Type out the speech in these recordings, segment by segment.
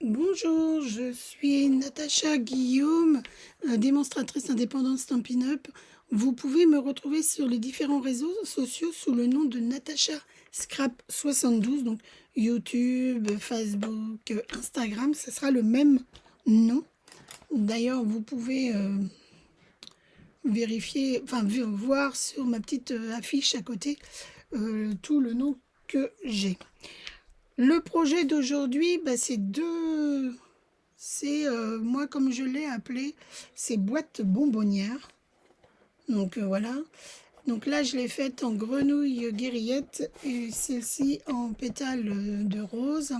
Bonjour, je suis Natacha Guillaume, démonstratrice indépendante Stampin' Up. Vous pouvez me retrouver sur les différents réseaux sociaux sous le nom de Natacha Scrap 72, donc YouTube, Facebook, Instagram, ce sera le même nom. D'ailleurs, vous pouvez vérifier, enfin voir sur ma petite affiche à côté tout le nom que j'ai. Le projet d'aujourd'hui, moi comme je l'ai appelé, c'est boîte bonbonnière. Donc voilà. Donc là, je l'ai faite en grenouille guérillette et celle-ci en pétales de rose.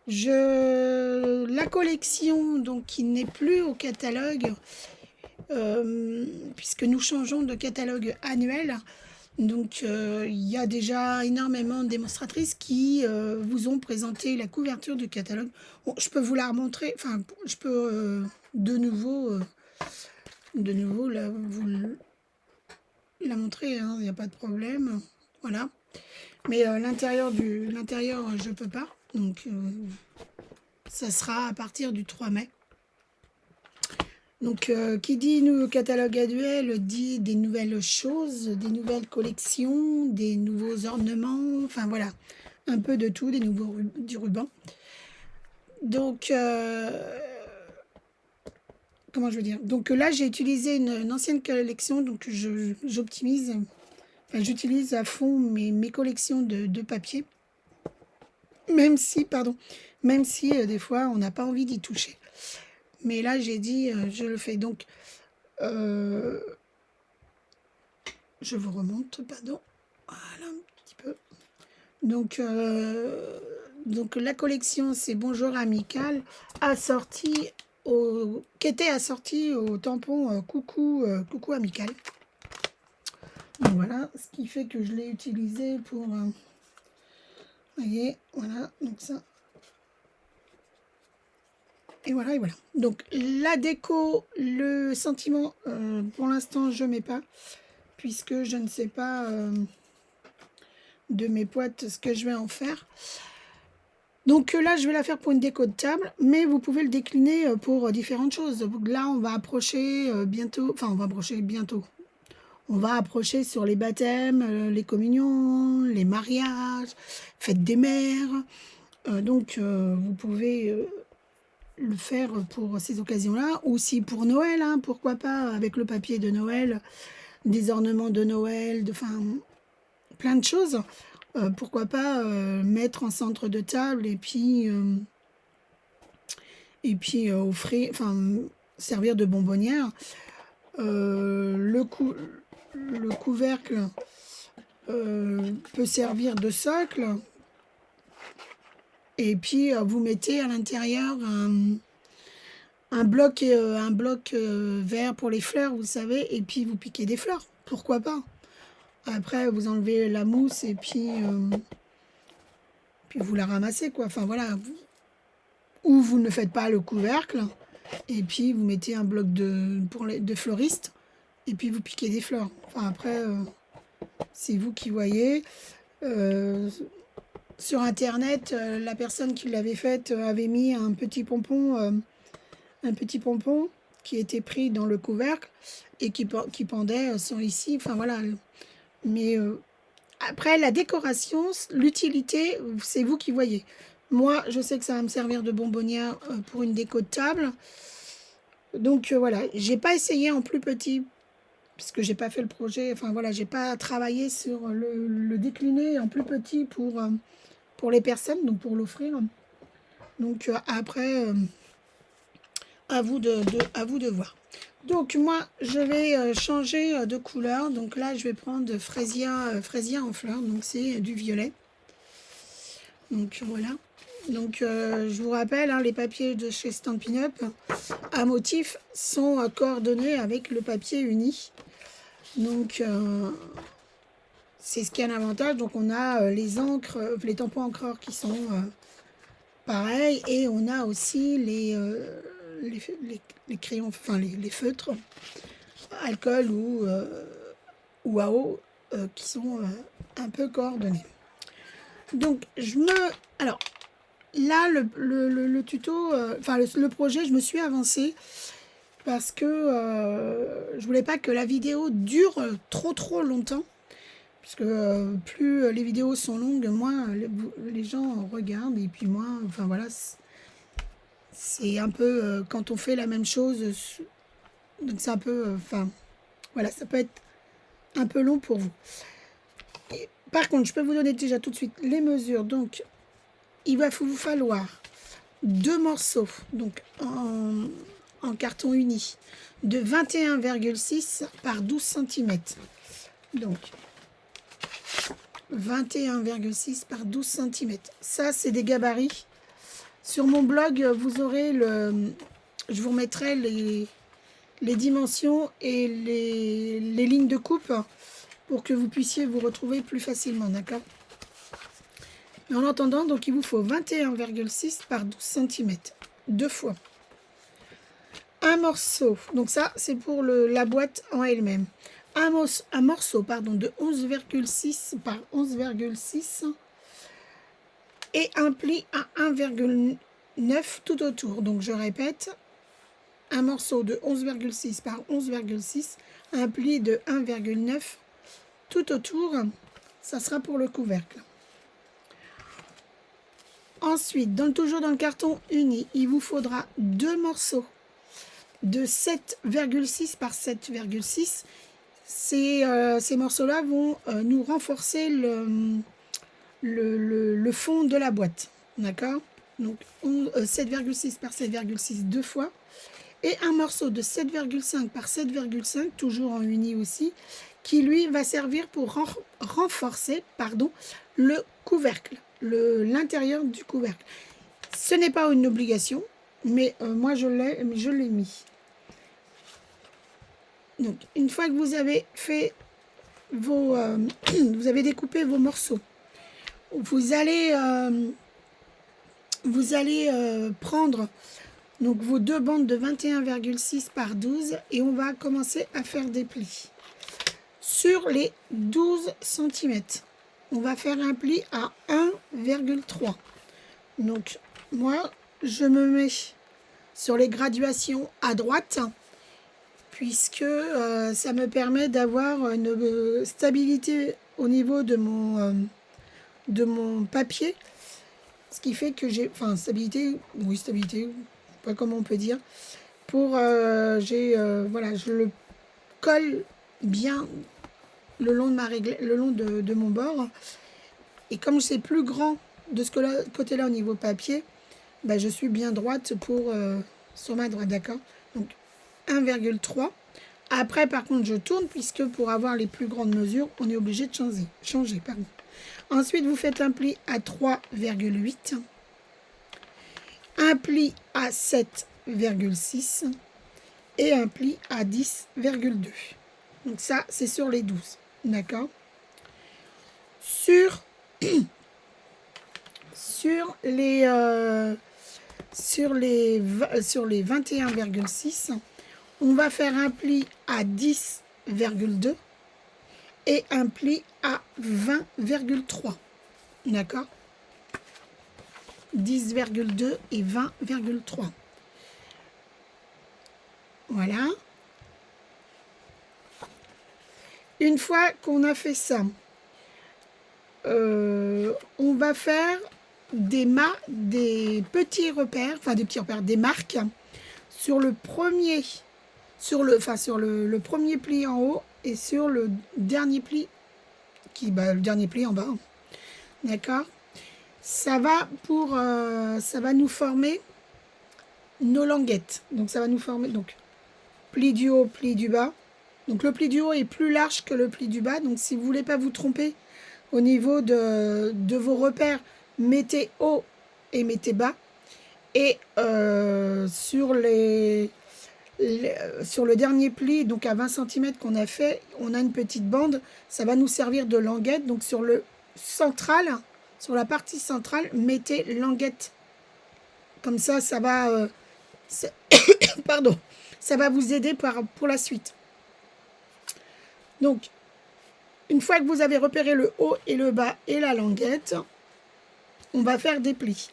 La collection, donc qui n'est plus au catalogue, puisque nous changeons de catalogue annuel. Donc il y a déjà énormément de démonstratrices qui vous ont présenté la couverture du catalogue. Bon, je peux vous la remontrer, enfin je peux de nouveau vous la montrer, hein, il n'y a pas de problème. Voilà. Mais l'intérieur, je peux pas. Donc ça sera à partir du 3 mai. Donc, qui dit nouveau catalogue annuel dit des nouvelles choses, des nouvelles collections, des nouveaux ornements, enfin voilà, un peu de tout, du ruban. Donc, comment je veux dire? Donc là, j'ai utilisé une ancienne collection, donc j'optimise, enfin j'utilise à fond mes collections de papier, même si des fois, on n'a pas envie d'y toucher. Mais là, j'ai dit, je le fais. Donc, je vous remonte, pardon. Voilà, un petit peu. Donc la collection, c'est Bonjour Amical, qui était assortie au tampon Coucou Amical. Donc voilà, ce qui fait que je l'ai utilisé pour... vous voyez, voilà, donc ça... Et voilà, et voilà. Donc la déco, le sentiment, pour l'instant, je ne mets pas, puisque je ne sais pas de mes boîtes ce que je vais en faire. Donc là, je vais la faire pour une déco de table, mais vous pouvez le décliner pour différentes choses. Donc là, on va approcher bientôt, enfin, on va approcher bientôt. On va approcher sur les baptêmes, les communions, les mariages, fêtes des mères. Donc, vous pouvez le faire pour ces occasions-là, ou si pour Noël, hein, pourquoi pas, avec le papier de Noël, des ornements de Noël, enfin, plein de choses. Pourquoi pas mettre en centre de table et puis offrir, enfin, servir de bonbonnière. Le couvercle peut servir de socle. Et puis, vous mettez à l'intérieur un bloc vert pour les fleurs, vous savez, et puis vous piquez des fleurs. Pourquoi pas? Après, vous enlevez la mousse et puis vous la ramassez, quoi. Enfin, voilà. Ou vous ne faites pas le couvercle, et puis vous mettez un bloc de fleuriste, et puis vous piquez des fleurs. Enfin, après, c'est vous qui voyez. Sur Internet, la personne qui l'avait faite avait mis un petit pompon qui était pris dans le couvercle et qui pendait sur ici. Enfin, voilà. Mais après, la décoration, l'utilité, c'est vous qui voyez. Moi, je sais que ça va me servir de bonbonnière pour une déco de table. Donc voilà, j'ai pas essayé en plus petit, puisque j'ai pas fait le projet. Enfin voilà, j'ai pas travaillé sur le décliner en plus petit pour les personnes, donc pour l'offrir. Donc après, à vous de voir. Donc moi, je vais changer de couleur. Donc là, je vais prendre fraisia en fleurs. Donc c'est du violet. Donc voilà. Donc je vous rappelle, hein, les papiers de chez Stampin' Up à motifs sont coordonnés avec le papier uni. Donc c'est ce qui a un avantage. Donc on a les encres, les tampons encreurs qui sont pareils, et on a aussi les crayons, enfin les feutres alcool ou à eau qui sont un peu coordonnés. Donc alors là, le tuto, enfin le projet, je me suis avancée parce que je voulais pas que la vidéo dure trop longtemps. Parce que plus les vidéos sont longues, moins les gens regardent. Et puis moins, enfin voilà, c'est un peu quand on fait la même chose. Donc c'est un peu, enfin voilà, ça peut être un peu long pour vous. Et, par contre, je peux vous donner déjà tout de suite les mesures. Donc, il va vous falloir 2 morceaux, donc en carton uni, de 21,6 par 12 cm. Donc, 21,6 par 12 cm. Ça, c'est des gabarits. Sur mon blog, vous aurez je vous remettrai les dimensions et les lignes de coupe pour que vous puissiez vous retrouver plus facilement, d'accord? Mais en attendant, donc il vous faut 21,6 par 12 cm, 2 fois. Un morceau, donc ça c'est pour la boîte en elle-même. Un morceau pardon, de 11,6 par 11,6 et un pli à 1,9 tout autour. Donc je répète, un morceau de 11,6 par 11,6, un pli de 1,9 tout autour, ça sera pour le couvercle. Ensuite, toujours dans le carton uni, il vous faudra 2 morceaux de 7,6 par 7,6. Ces morceaux-là vont nous renforcer le fond de la boîte. D'accord? Donc 7,6 par 7,6 deux fois. Et un morceau de 7,5 par 7,5, toujours en uni aussi, qui lui va servir pour renforcer le couvercle, l'intérieur du couvercle. Ce n'est pas une obligation, mais moi je l'ai mis. Donc une fois que vous avez fait vous avez découpé vos morceaux, vous allez prendre donc vos 2 bandes de 21,6 par 12 et on va commencer à faire des plis. Sur les 12 cm, on va faire un pli à 1,3. Donc moi, je me mets sur les graduations à droite puisque ça me permet d'avoir une stabilité au niveau de mon papier. Ce qui fait que j'ai, enfin stabilité, oui stabilité, pas comment on peut dire, pour voilà, je le colle bien le long de mon bord, et comme c'est plus grand de ce côté-là au niveau papier, bah, je suis bien droite pour sur ma droite, d'accord? Donc 1,3. Après par contre je tourne puisque pour avoir les plus grandes mesures on est obligé de changer. Ensuite vous faites un pli à 3,8, un pli à 7,6 et un pli à 10,2. Donc ça, c'est sur les 12. D'accord? Sur les 21,6, on va faire un pli à 10,2 et un pli à 20,3. D'accord? 10,2 et 20,3. Voilà. Une fois qu'on a fait ça, on va faire des petits repères, enfin des petits repères, des marques sur le premier, le premier pli en haut et sur le dernier pli le dernier pli en bas. D'accord? Ça va nous former nos languettes. Donc ça va nous former pli du haut, pli du bas. Donc le pli du haut est plus large que le pli du bas. Donc si vous voulez pas vous tromper au niveau de vos repères, mettez haut et mettez bas. Et sur le dernier pli, donc à 20 cm qu'on a fait, on a une petite bande. Ça va nous servir de languette. Donc sur le central, sur la partie centrale, mettez languette. Comme ça, ça va... pardon. Ça va vous aider pour la suite. Donc, une fois que vous avez repéré le haut et le bas et la languette, on va faire des plis.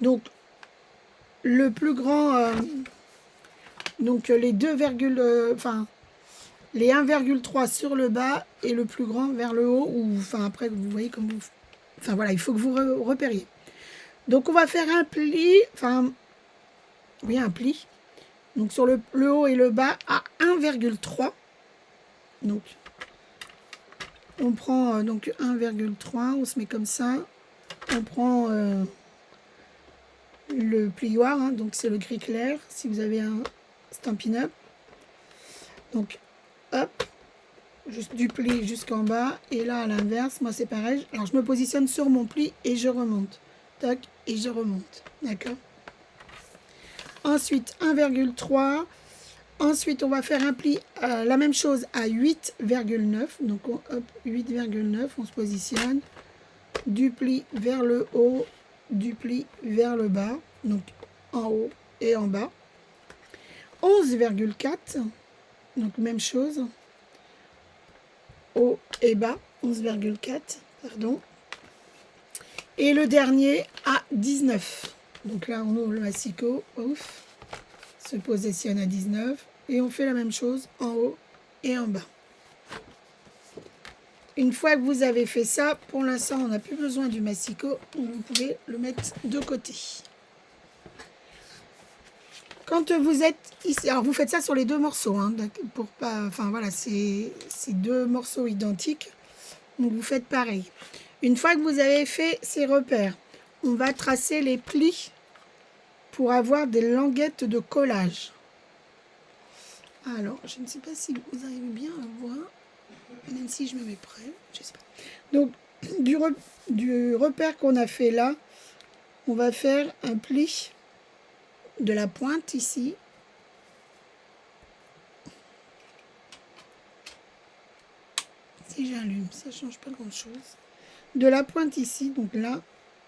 Donc, le plus grand, donc les 2, enfin, les 1,3 sur le bas et le plus grand vers le haut, ou enfin après vous voyez comme vous, enfin voilà, il faut que vous repériez. Donc on va faire un pli, enfin oui un pli, donc sur le haut et le bas à 1,3. Donc on prend donc 1,3, on se met comme ça, on prend le plioir, hein, donc c'est le gris clair si vous avez un Stampin' Up. Donc hop, juste du pli jusqu'en bas, et là à l'inverse, moi c'est pareil. Alors je me positionne sur mon pli et je remonte, tac, et je remonte, d'accord. Ensuite 1,3. Ensuite on va faire un pli, la même chose à 8,9. Donc hop, 8,9, on se positionne, du pli vers le haut, du pli vers le bas, donc en haut et en bas. 11,4, donc même chose, haut et bas, 11,4, pardon. Et le dernier à 19. Donc là, on ouvre le massicot, ouf, se positionne à 19. Et on fait la même chose en haut et en bas. Une fois que vous avez fait ça, pour l'instant, on n'a plus besoin du massicot. Donc vous pouvez le mettre de côté. Quand vous êtes ici, alors vous faites ça sur les deux morceaux, hein, pour pas, enfin voilà, c'est deux morceaux identiques. Donc vous faites pareil. Une fois que vous avez fait ces repères, on va tracer les plis pour avoir des languettes de collage. Alors, je ne sais pas si vous arrivez bien à voir, même si je me mets près, je sais pas. Donc, du repère qu'on a fait là, on va faire un pli de la pointe ici. Si j'allume, ça ne change pas grand-chose. De la pointe ici, donc là,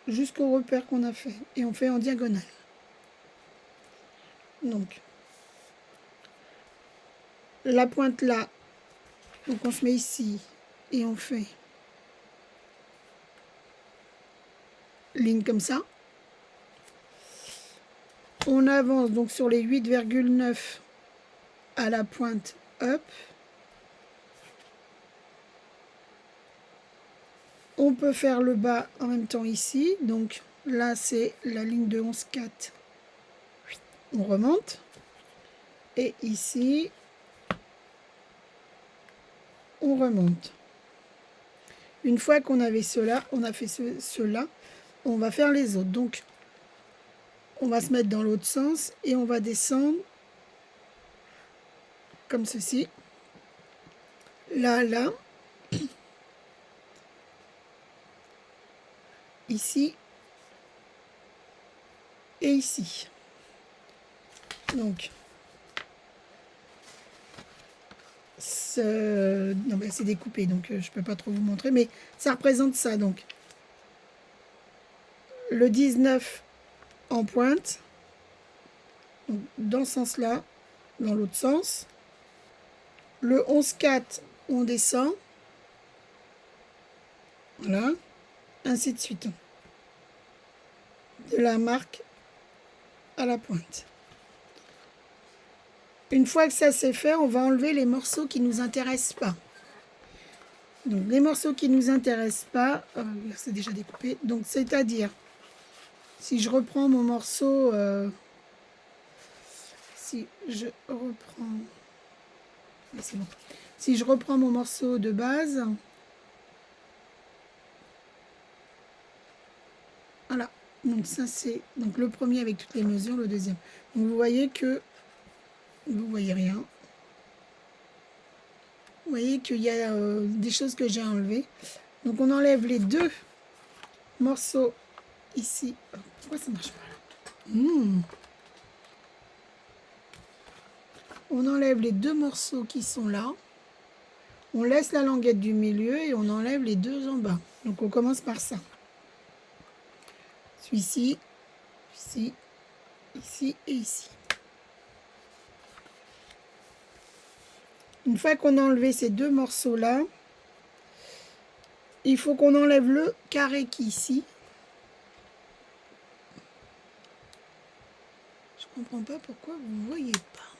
jusqu'au repère qu'on a fait. Et on fait en diagonale. Donc, la pointe là, donc on se met ici et on fait ligne comme ça. On avance donc sur les 8,9 à la pointe, hop. On peut faire le bas en même temps ici, donc là c'est la ligne de 11,4. On remonte. Et ici, on remonte. Une fois qu'on avait cela, on a fait cela, on va faire les autres. Donc, on va se mettre dans l'autre sens et on va descendre comme ceci. Là, là. Ici. Et ici. Donc, non, ben, c'est découpé, donc je ne peux pas trop vous montrer, mais ça représente ça. Donc, le 19 en pointe, donc, dans ce sens-là, dans l'autre sens. Le 11,4, on descend. Voilà. Ainsi de suite. De la marque à la pointe. Une fois que ça c'est fait, on va enlever les morceaux qui ne nous intéressent pas. Donc les morceaux qui ne nous intéressent pas, c'est déjà découpé. Donc c'est-à-dire, si je reprends mon morceau, si je reprends, c'est bon. Si je reprends mon morceau de base, voilà. Donc ça c'est donc le premier avec toutes les mesures, le deuxième. Donc vous voyez que vous voyez rien. Vous voyez qu'il y a des choses que j'ai enlevées. Donc on enlève les deux morceaux ici. Pourquoi ça marche pas là? On enlève les deux morceaux qui sont là. On laisse la languette du milieu et on enlève les deux en bas. Donc on commence par ça. Celui-ci, ici, ici et ici. Une fois qu'on a enlevé ces deux morceaux-là, il faut qu'on enlève le carré qui est ici. comprends pas pourquoi vous ne voyez pas.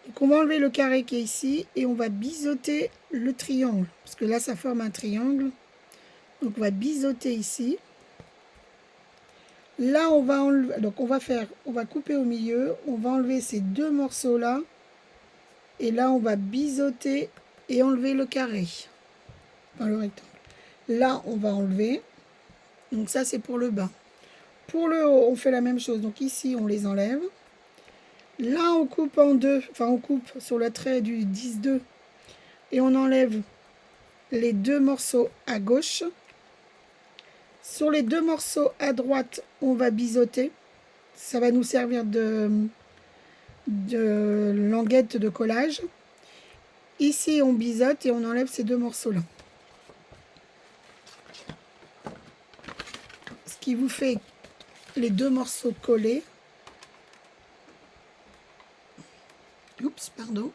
Donc on va enlever le carré qui est ici et on va biseauter le triangle. Parce que là, ça forme un triangle. Donc on va biseauter ici. Là, on va enlever, donc on va couper au milieu. On va enlever ces deux morceaux-là. Et là, on va biseauter et enlever le carré. Enfin, le rectangle. Là, on va enlever. Donc ça, c'est pour le bas. Pour le haut, on fait la même chose. Donc ici, on les enlève. Là, on coupe en deux. Enfin, on coupe sur le trait du 10-2. Et on enlève les deux morceaux à gauche. Sur les deux morceaux à droite, on va biseauter. Ça va nous servir de languette de collage. Ici, on biseaute et on enlève ces deux morceaux-là. Ce qui vous fait les deux morceaux collés. Oups, pardon.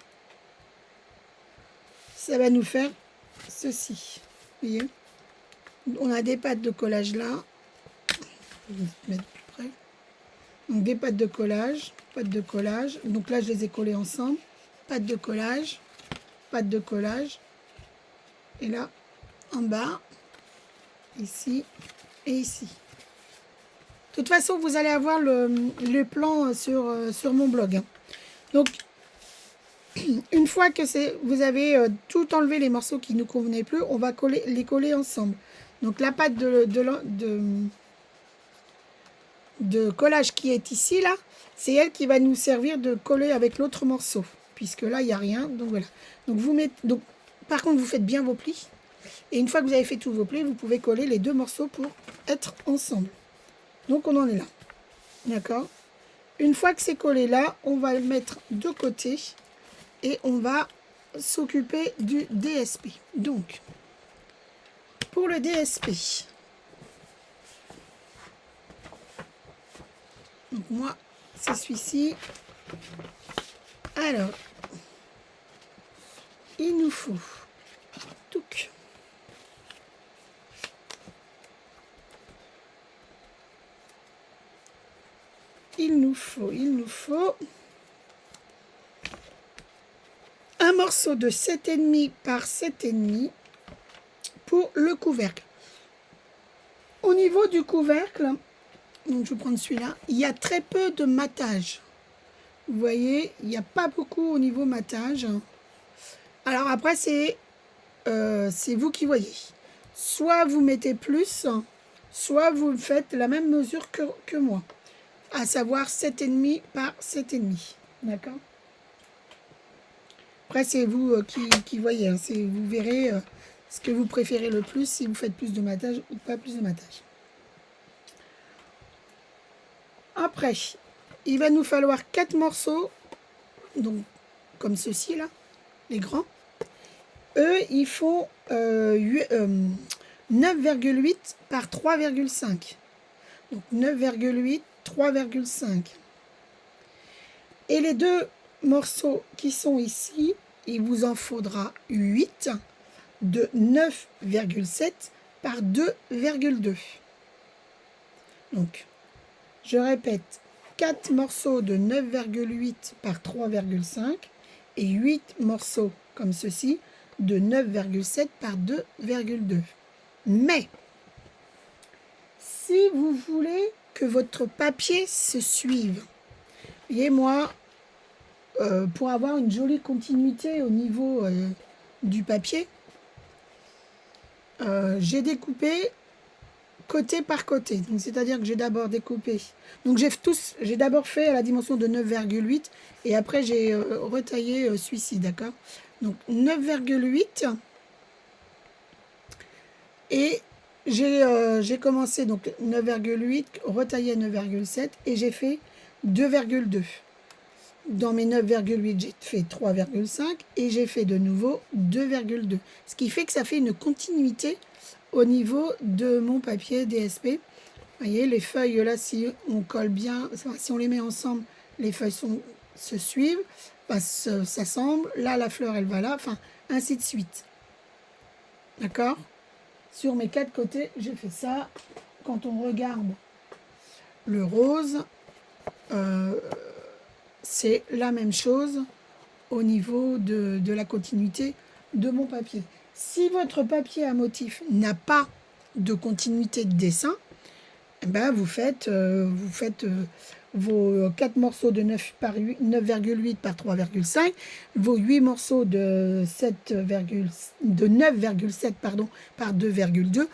Ça va nous faire ceci. Vous voyez? On a des pattes de collage là. Je vais mettre plus près. Donc des pattes de collage, pattes de collage. Donc là, je les ai collées ensemble. Pattes de collage, pattes de collage. Et là, en bas, ici et ici. De toute façon, vous allez avoir le plan sur mon blog. Donc, une fois que vous avez tout enlevé les morceaux qui ne nous convenaient plus, on va les coller ensemble. Donc la pâte de collage qui est ici, là, c'est elle qui va nous servir de coller avec l'autre morceau. Puisque là, il n'y a rien. Donc voilà. Donc, par contre, vous faites bien vos plis. Et une fois que vous avez fait tous vos plis, vous pouvez coller les deux morceaux pour être ensemble. Donc on en est là. D'accord? Une fois que c'est collé là, on va le mettre de côté. Et on va s'occuper du DSP. Donc, pour le DSP, donc moi, c'est celui-ci. Alors, il nous faut touc. Il nous faut un morceau de 7,5 par 7,5 pour le couvercle. Au niveau du couvercle, donc je vais prendre celui-là, il y a très peu de matage. Vous voyez, il n'y a pas beaucoup au niveau matage. Alors après, c'est vous qui voyez. Soit vous mettez plus, soit vous faites la même mesure que moi. À savoir 7,5 par 7,5. D'accord? Après, c'est vous qui voyez. Hein. Vous verrez ce que vous préférez le plus, si vous faites plus de matage ou pas plus de matage. Après, il va nous falloir 4 morceaux, donc comme ceci là, les grands. Eux, ils font 9,8 par 3,5. Donc 9,8, 3,5. Et les deux morceaux qui sont ici, il vous en faudra 8 de 9,7 par 2,2. Donc, je répète, 4 morceaux de 9,8 par 3,5 et 8 morceaux comme ceci de 9,7 par 2,2. Mais, si vous voulez que votre papier se suive, voyez, moi, pour avoir une jolie continuité au niveau du papier, j'ai découpé côté par côté. Donc, c'est-à-dire que j'ai d'abord découpé. Donc, j'ai d'abord fait à la dimension de 9,8 et après, j'ai retaillé celui-ci, d'accord? Donc, 9,8 et j'ai commencé donc 9,8, retaillé à 9,7 et j'ai fait 2,2. Dans mes 9,8, j'ai fait 3,5 et j'ai fait de nouveau 2,2. Ce qui fait que ça fait une continuité au niveau de mon papier DSP. Vous voyez, les feuilles là, si on colle bien, si on les met ensemble, les feuilles se suivent, s'assemblent. Là, la fleur, elle va là, enfin, ainsi de suite. D'accord? Sur mes 4 côtés, j'ai fait ça. Quand on regarde Le rose, c'est la même chose au niveau de la continuité de mon papier. Si votre papier à motif n'a pas de continuité de dessin, eh ben vous faites vos 4 morceaux de 9,8 par 3,5, vos 8 morceaux de 9,7 pardon, par 2,2,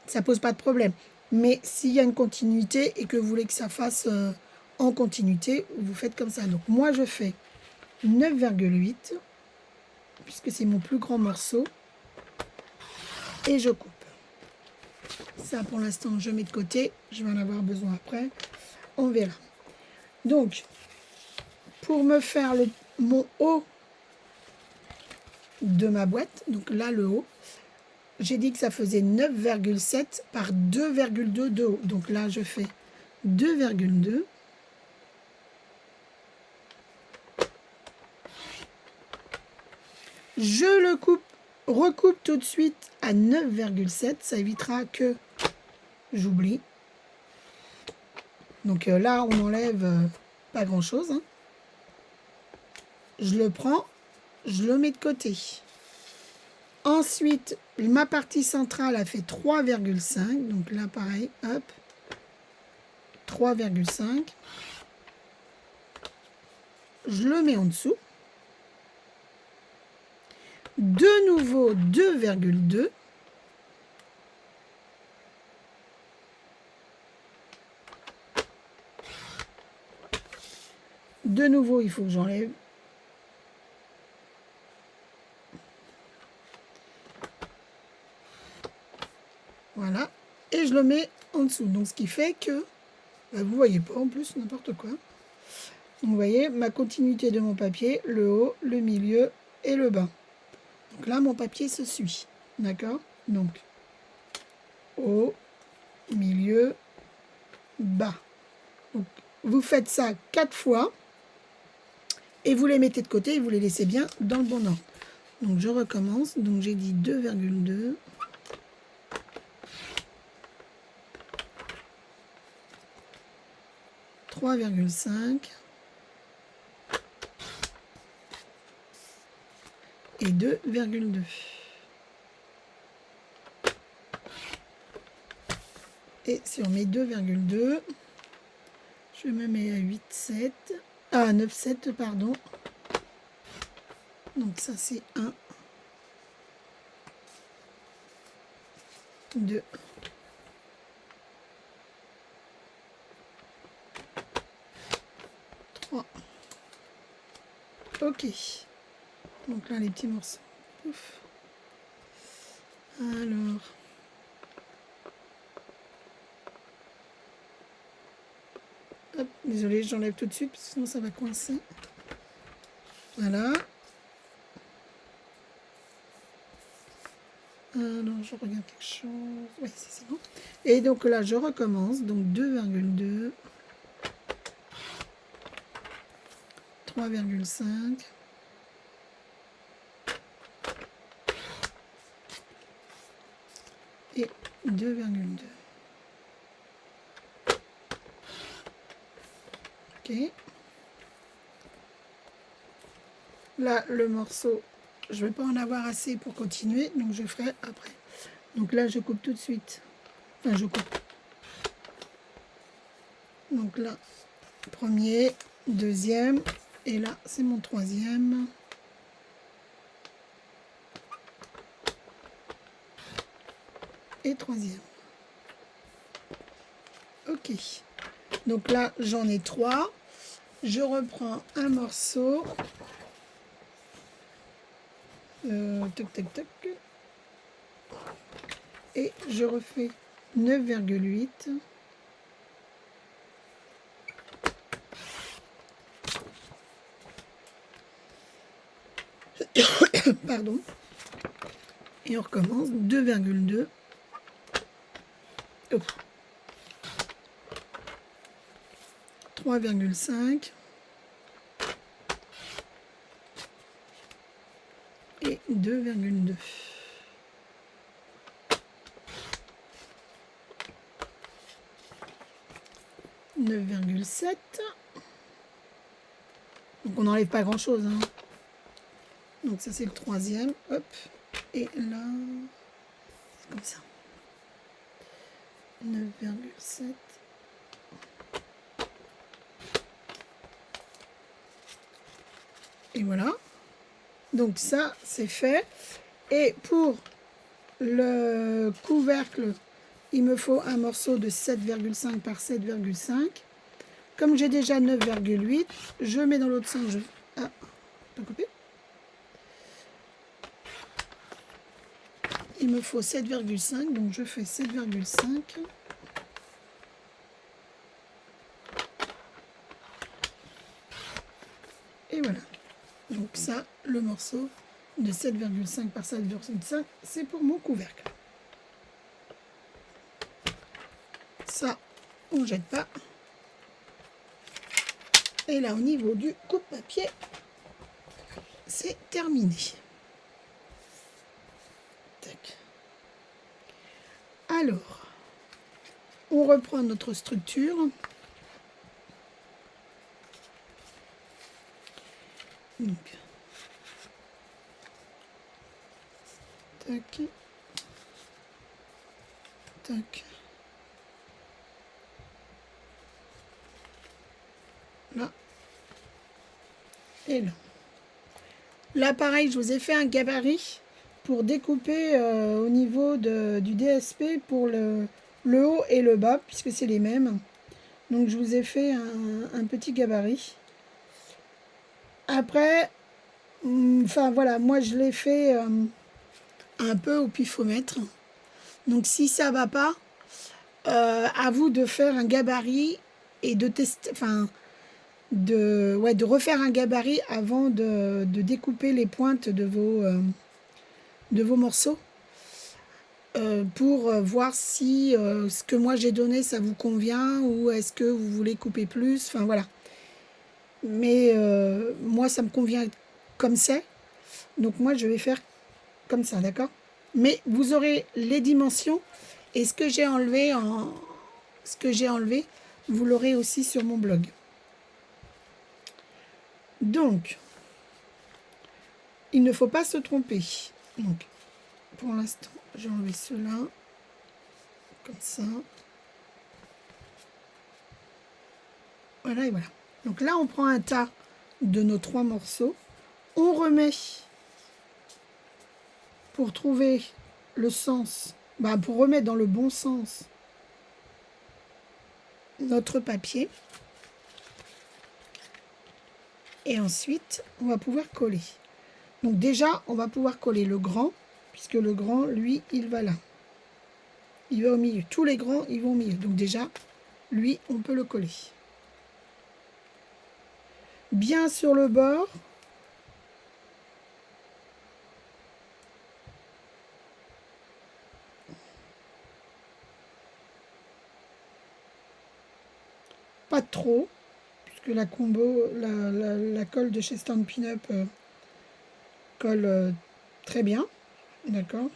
ça pose pas de problème. Mais s'il y a une continuité et que vous voulez que ça fasse en continuité, vous faites comme ça. Donc moi je fais 9,8 puisque c'est mon plus grand morceau et je coupe. Ça pour l'instant je mets de côté, je vais en avoir besoin après, on verra. Donc pour me faire mon haut de ma boîte, donc là le haut, j'ai dit que ça faisait 9,7 par 2,2 de haut. Donc là je fais 2,2. Je le recoupe tout de suite à 9,7. Ça évitera que j'oublie. Donc là, on enlève pas grand-chose. Hein. Je le prends, je le mets de côté. Ensuite, ma partie centrale a fait 3,5. Donc là, pareil, hop. 3,5. Je le mets en dessous. De nouveau 2,2. De nouveau, il faut que j'enlève. Voilà. Et je le mets en dessous. Donc, ce qui fait que, vous ne voyez pas en plus n'importe quoi. Donc, vous voyez ma continuité de mon papier, le haut, le milieu et le bas. Donc là, mon papier se suit. D'accord? Donc, haut, milieu, bas. Donc, vous faites ça 4 fois et vous les mettez de côté et vous les laissez bien dans le bon ordre. Donc, je recommence. Donc, j'ai dit 2,2. « 3,5 et 2,2. Et si on met 2,2, je me mets à 8,7, à 9,7 pardon. Donc ça c'est 1, 2, 3. Ok. Donc là les petits morceaux. Ouf. Alors. Hop, désolé, j'enlève tout de suite parce que sinon ça va coincer. Voilà. Alors, je regarde quelque chose. Oui, c'est bon. Et donc là, je recommence. Donc 2,2. 3,5. Et 2,2. Ok. Là, le morceau, je ne vais pas en avoir assez pour continuer, donc je ferai après. Donc là, je coupe tout de suite. Enfin, je coupe. Donc là, premier, deuxième, et là, c'est mon troisième. Et troisième. Ok. Donc là, j'en ai 3. Je reprends un morceau. Toc, toc, toc. Et je refais 9,8. Pardon. Et on recommence 2,2. 3,5 et 2,2. 9,7. Donc on n'enlève pas grand chose, hein. Donc ça c'est le troisième, hop, et là, c'est comme ça. 9,7. Et voilà. Donc ça c'est fait. Et pour le couvercle, il me faut un morceau de 7,5 par 7,5. Comme j'ai déjà 9,8, je mets dans l'autre sens. Ah, pas coupé. Il me faut 7,5, donc je fais 7,5. Et voilà. Donc ça, le morceau de 7,5 par 7,5, c'est pour mon couvercle. Ça, on ne jette pas. Et là, au niveau du coupe-papier, c'est terminé. Tac. Alors, on reprend notre structure. Donc, tac, tac. Là. Et là. Là, pareil, je vous ai fait un gabarit pour découper au niveau du DSP pour le haut et le bas, puisque c'est les mêmes. Donc, je vous ai fait un petit gabarit. Après, enfin voilà, moi je l'ai fait un peu au pifomètre. Donc, si ça va pas, à vous de faire un gabarit et de tester, enfin, de refaire un gabarit avant de découper les pointes de vos morceaux pour voir si ce que moi j'ai donné ça vous convient ou est-ce que vous voulez couper plus, enfin voilà. Mais moi ça me convient comme c'est, donc moi je vais faire comme ça, d'accord? Mais vous aurez les dimensions et ce que j'ai enlevé vous l'aurez aussi sur mon blog. Donc, il ne faut pas se tromper. Donc, pour l'instant, j'ai enlevé cela, comme ça. Voilà et voilà. Donc là, on prend un tas de nos 3 morceaux. On remet, pour trouver le sens, pour remettre dans le bon sens notre papier. Et ensuite, on va pouvoir coller. Donc déjà, on va pouvoir coller le grand, puisque le grand, lui, il va là. Il va au milieu. Tous les grands, ils vont au milieu. Donc déjà, lui, on peut le coller. Bien sur le bord. Pas trop, puisque la colle de chez Stampin' Up colle très bien. D'accord?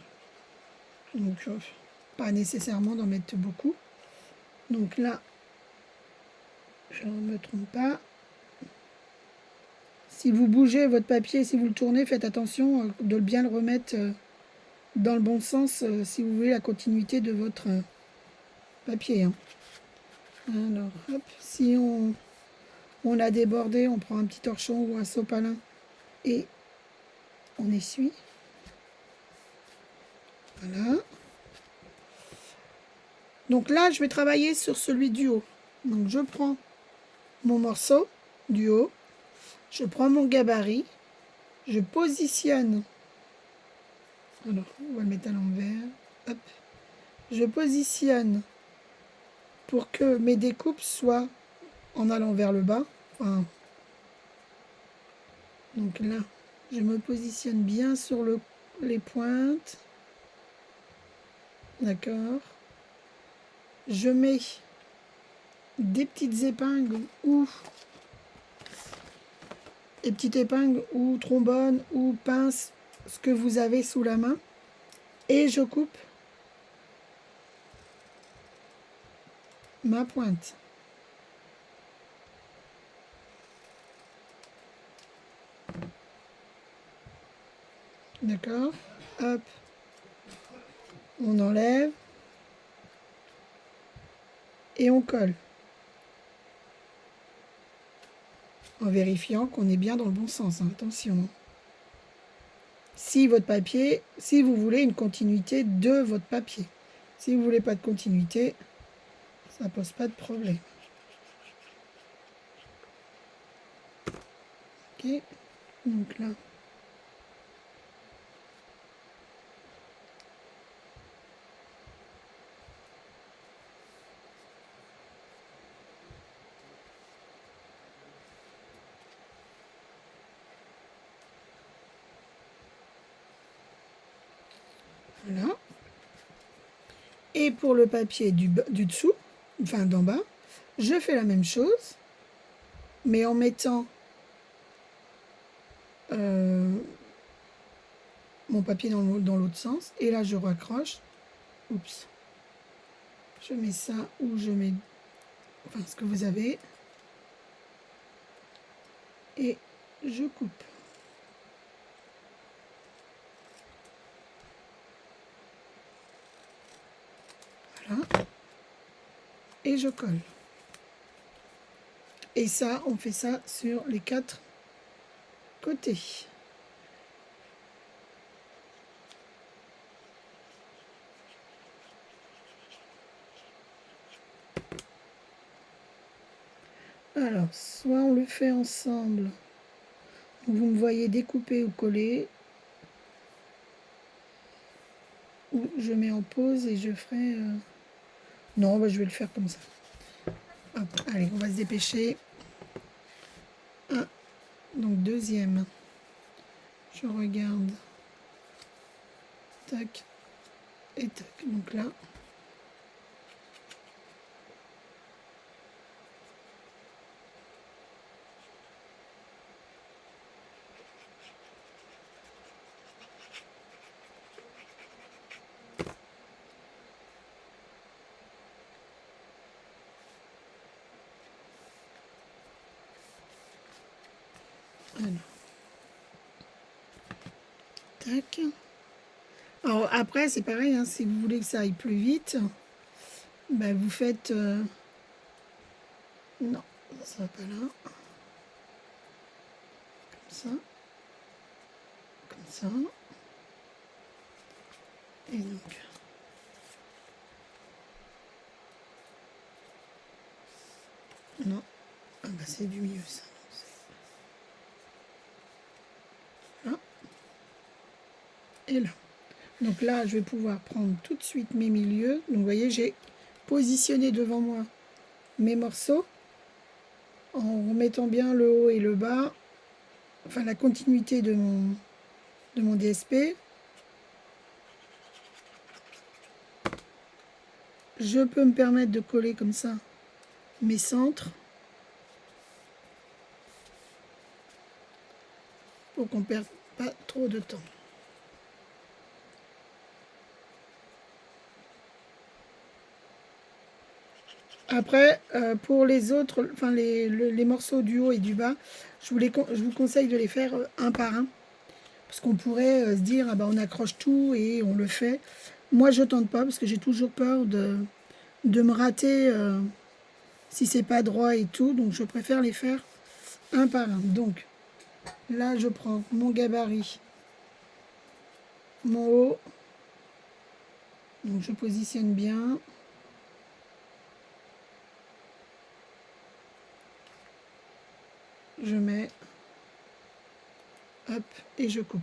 Donc, pas nécessairement d'en mettre beaucoup. Donc là, je ne me trompe pas. Si vous bougez votre papier, si vous le tournez, faites attention de bien le remettre dans le bon sens si vous voulez la continuité de votre papier. Hein. Alors, hop, si on a débordé, on prend un petit torchon ou un sopalin et on essuie. Voilà. Donc là, je vais travailler sur celui du haut. Donc je prends mon morceau du haut, je prends mon gabarit, je positionne. Alors, on va le mettre à l'envers. Hop. Je positionne pour que mes découpes soient en allant vers le bas. Enfin, donc là, je me positionne bien sur les pointes. D'accord. Je mets des petites épingles ou trombone ou pince, ce que vous avez sous la main. Et je coupe ma pointe. D'accord. Hop, on enlève et on colle. En vérifiant qu'on est bien dans le bon sens, hein. Attention. Si votre papier, si vous voulez une continuité de votre papier. Si vous voulez pas de continuité, ça pose pas de problème. Ok, donc là. Voilà. Et pour le papier du dessous, enfin d'en bas, je fais la même chose, mais en mettant mon papier dans l'autre sens. Et là, je raccroche. Oups. Je mets ça où je mets, enfin, ce que vous avez. Et je coupe. Voilà. Et je colle. Et ça, on fait ça sur les 4 côtés. Alors, soit on le fait ensemble, vous me voyez découper ou coller, ou je mets en pause et je ferai... Non, bah, je vais le faire comme ça. Hop, allez, on va se dépêcher. Donc deuxième, je regarde. Tac et tac. Donc là, alors, tac. Alors après, c'est pareil, hein, si vous voulez que ça aille plus vite, bah, vous faites... Non, ça va pas là. Comme ça. Et donc... Non, ah bah c'est du milieu ça. Là. Et là. Donc là, je vais pouvoir prendre tout de suite mes milieux. Donc vous voyez, j'ai positionné devant moi mes morceaux en remettant bien le haut et le bas, enfin la continuité de mon DSP. Je peux me permettre de coller comme ça mes centres pour qu'on ne perde pas trop de temps. Après, pour les autres, enfin les morceaux du haut et du bas, je vous conseille de les faire un par un. Parce qu'on pourrait se dire, ah bah on accroche tout et on le fait. Moi, je tente pas parce que j'ai toujours peur de me rater si c'est pas droit et tout. Donc, je préfère les faire un par un. Donc, là, je prends mon gabarit, mon haut. Donc, je positionne bien. Je mets, hop, et je coupe.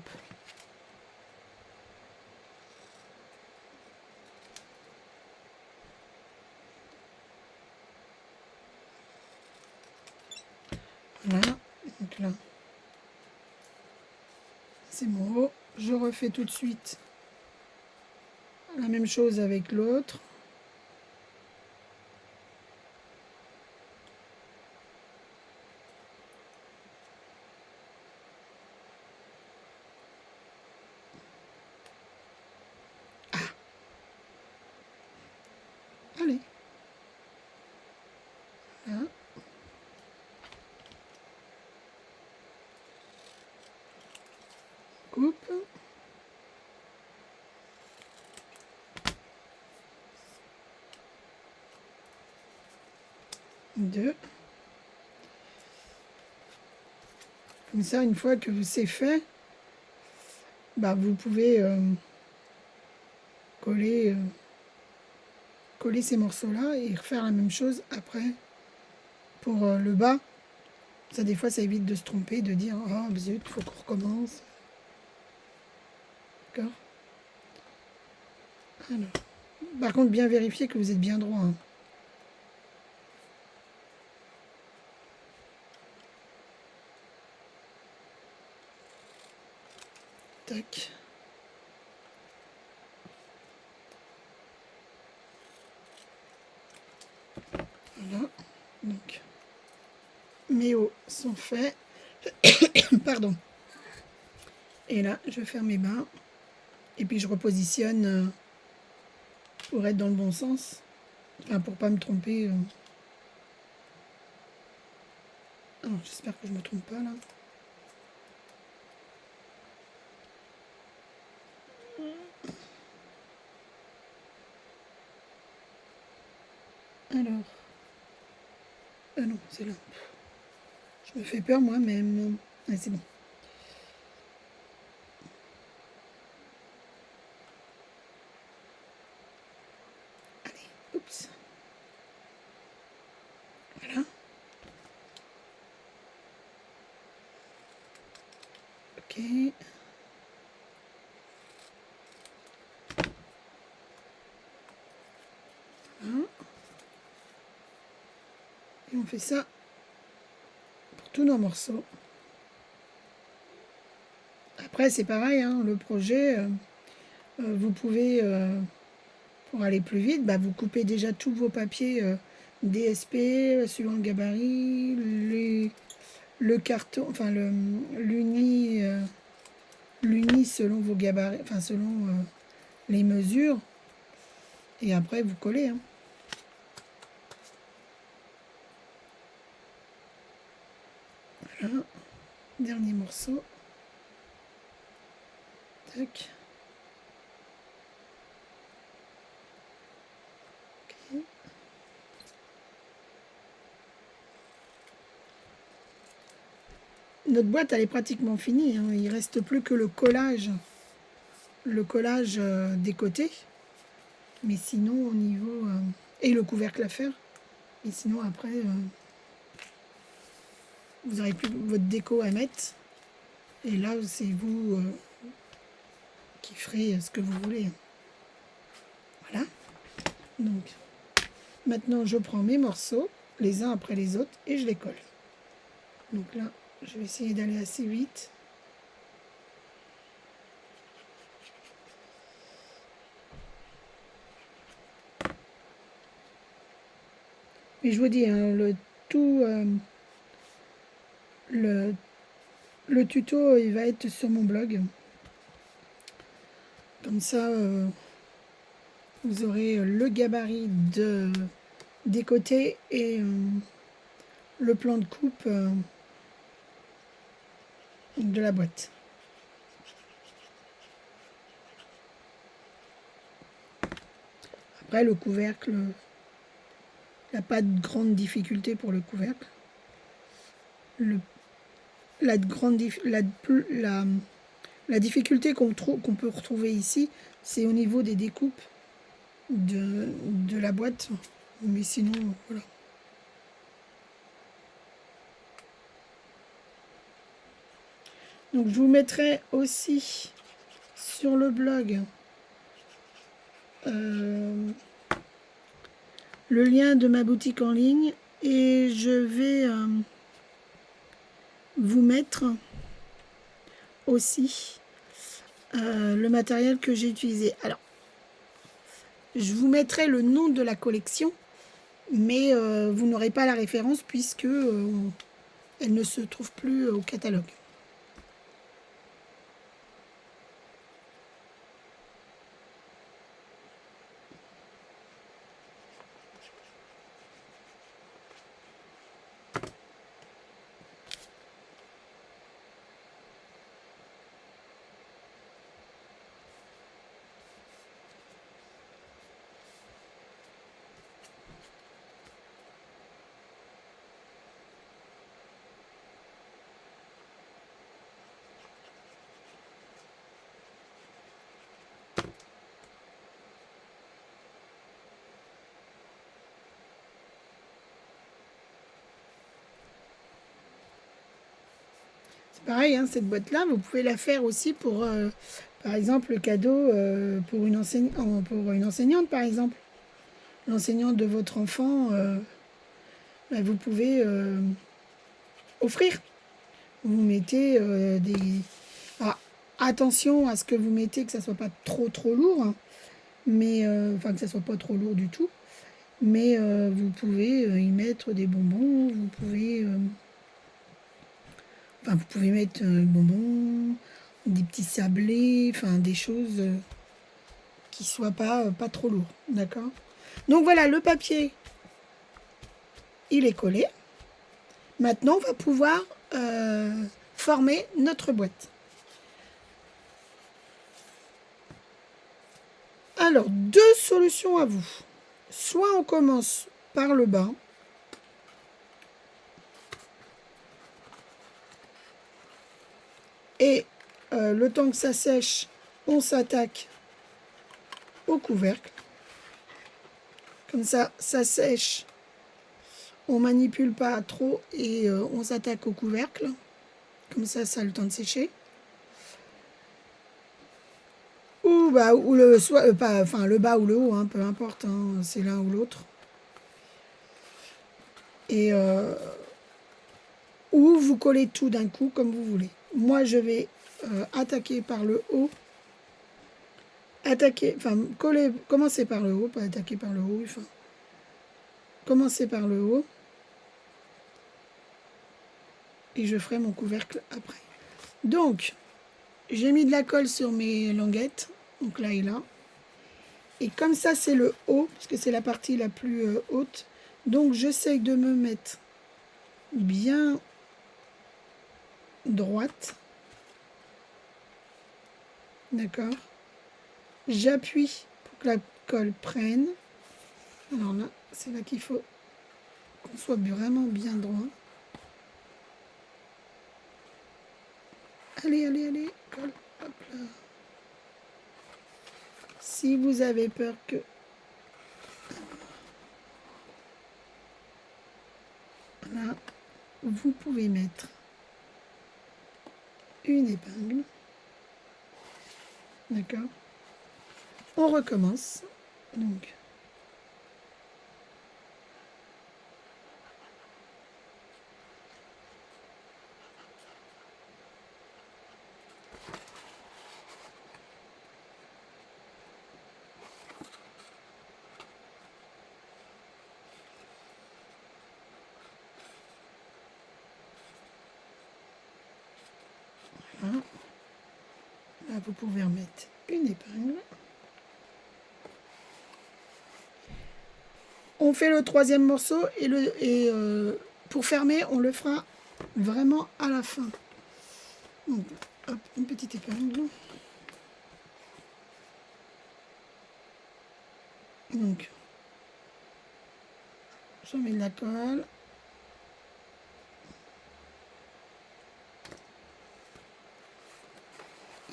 Voilà, donc là, c'est mon haut. Je refais tout de suite la même chose avec l'autre. Allez. Là. Coupe. 2. Comme ça, une fois que c'est fait, bah, vous pouvez coller, coller ces morceaux-là et refaire la même chose après pour le bas. Ça, des fois, ça évite de se tromper, de dire oh zut, il faut qu'on recommence. D'accord. Alors, par contre, bien vérifier que vous êtes bien droit. Hein. Tac. Voilà. Donc, mes hauts sont faits. Pardon. Et là, je vais faire mes bas. Et puis, je repositionne pour être dans le bon sens. Enfin, pour pas me tromper. Ah, j'espère que je me trompe pas là. Alors. Ah non, c'est là. Je me fais peur moi-même. Ah, c'est bon. Allez, oups. Voilà. Ok. Voilà. Et on fait ça pour tous nos morceaux. Après, c'est pareil, hein, le projet, vous pouvez, pour aller plus vite, bah, vous coupez déjà tous vos papiers DSP, suivant le gabarit, le carton, enfin l'uni selon vos gabarits, enfin selon les mesures. Et après, vous collez. Hein. Voilà. Dernier morceau. Tac. Okay. Notre boîte, elle est pratiquement finie. Hein. Il ne reste plus que le collage des côtés. Mais sinon, au niveau... et le couvercle à faire. Et sinon, après, vous n'aurez plus votre déco à mettre. Et là, c'est vous qui ferez ce que vous voulez. Voilà. Donc, maintenant, je prends mes morceaux, les uns après les autres, et je les colle. Donc là, je vais essayer d'aller assez vite. Et je vous dis, hein, le tuto, il va être sur mon blog. Comme ça, vous aurez le gabarit des côtés et le plan de coupe de la boîte. Après, le couvercle, il n'y a pas de grande difficulté pour le couvercle. La difficulté qu'on peut retrouver ici, c'est au niveau des découpes de la boîte. Mais sinon, voilà. Donc je vous mettrai aussi sur le blog le lien de ma boutique en ligne et je vais vous mettre aussi le matériel que j'ai utilisé. Alors, je vous mettrai le nom de la collection, mais vous n'aurez pas la référence puisque elle ne se trouve plus au catalogue. Pareil, hein, cette boîte-là, vous pouvez la faire aussi pour, par exemple, le cadeau pour pour une enseignante, par exemple. L'enseignante de votre enfant, bah, vous pouvez offrir. Vous mettez des... Ah, attention à ce que vous mettez, que ça soit pas trop lourd, hein, mais enfin que ça soit pas trop lourd du tout. Mais vous pouvez y mettre des bonbons, vous pouvez mettre bonbons, des petits sablés, enfin des choses qui soient pas trop lourds, d'accord? Donc voilà, le papier, il est collé. Maintenant, on va pouvoir former notre boîte. Alors, deux solutions à vous. Soit on commence par le bas. Et le temps que ça sèche, on s'attaque au couvercle. Comme ça, ça sèche. On manipule pas trop et on s'attaque au couvercle. Comme ça a le temps de sécher. Ou, bah, ou le, soit, pas, enfin, le bas ou le haut, hein, peu importe, hein, c'est l'un ou l'autre. Et ou vous collez tout d'un coup comme vous voulez. Moi, je vais attaquer par le haut. Commencer par le haut, pas attaquer par le haut. Enfin, commencer par le haut. Et je ferai mon couvercle après. Donc, j'ai mis de la colle sur mes languettes. Donc là et là. Et comme ça, c'est le haut, parce que c'est la partie la plus haute. Donc, j'essaye de me mettre bien droite. D'accord. J'appuie pour que la colle prenne. Alors là, c'est là qu'il faut qu'on soit vraiment bien droit. Allez, colle. Hop là. Si vous avez peur que... Là, vous pouvez mettre une épingle. D'accord. On recommence. Donc, voilà. Là, vous pouvez remettre une épingle. On fait le troisième morceau et pour fermer, on le fera vraiment à la fin. Donc, hop, une petite épingle. Donc, je mets de la colle.